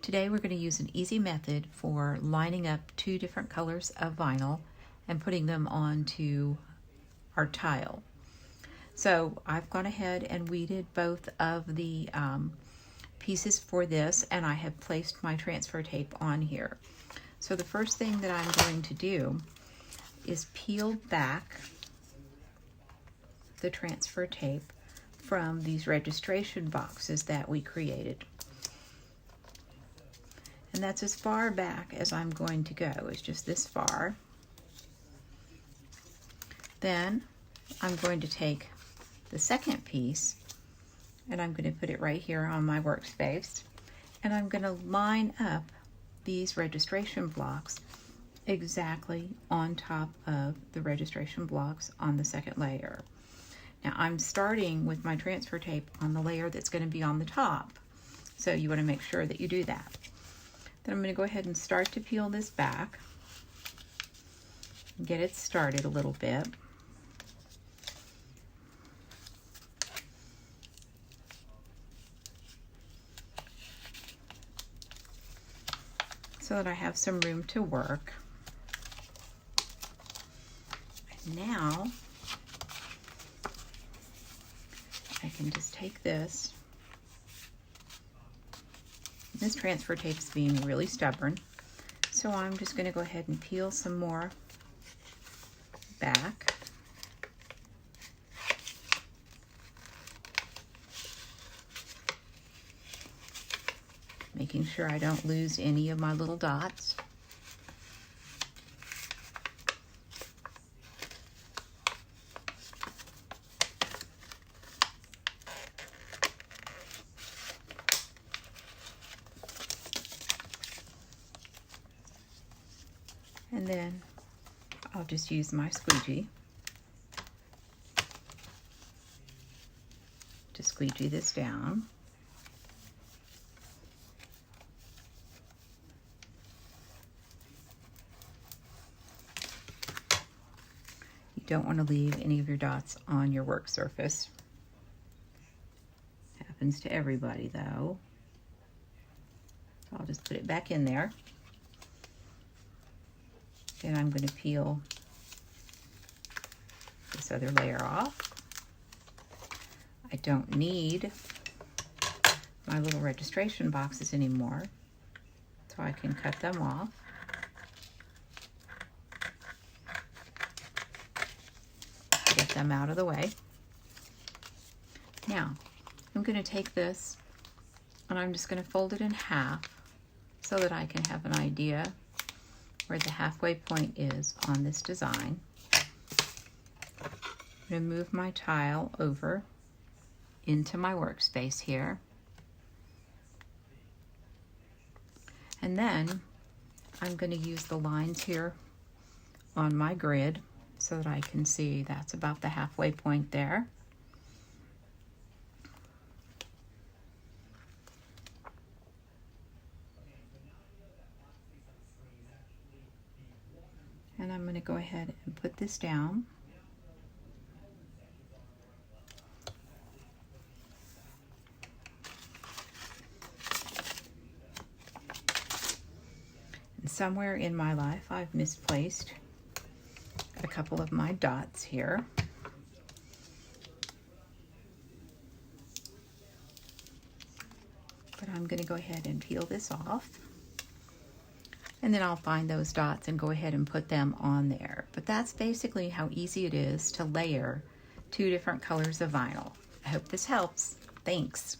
Today we're going to use an easy method for lining up two different colors of vinyl and putting them onto our tile. So I've gone ahead and weeded both of the pieces for this, and I have placed my transfer tape on here. So the first thing that I'm going to do is peel back the transfer tape from these registration boxes that we created. And that's as far back as I'm going to go, is just this far. Then I'm going to take the second piece and I'm going to put it right here on my workspace, and I'm going to line up these registration blocks exactly on top of the registration blocks on the second layer. Now I'm starting with my transfer tape on the layer that's going to be on the top, so you want to make sure that you do that. Then I'm going to go ahead and start to peel this back and get it started a little bit. So that I have some room to work. And now I can just take this. This transfer tape is being really stubborn, so I'm just going to go ahead and peel some more back. Making sure I don't lose any of my little dots. And then I'll just use my squeegee to squeegee this down. You don't want to leave any of your dots on your work surface. Happens to everybody though. So I'll just put it back in there. Then I'm going to peel this other layer off. I don't need my little registration boxes anymore, so I can cut them off. Get them out of the way. Now, I'm going to take this and I'm just going to fold it in half so that I can have an idea where the halfway point is on this design. I'm going to move my tile over into my workspace here. And then I'm going to use the lines here on my grid so that I can see that's about the halfway point there. And I'm going to go ahead and put this down. And somewhere in my life I've misplaced a couple of my dots here. But I'm going to go ahead and peel this off. And then I'll find those dots and go ahead and put them on there. But that's basically how easy it is to layer two different colors of vinyl. I hope this helps. Thanks.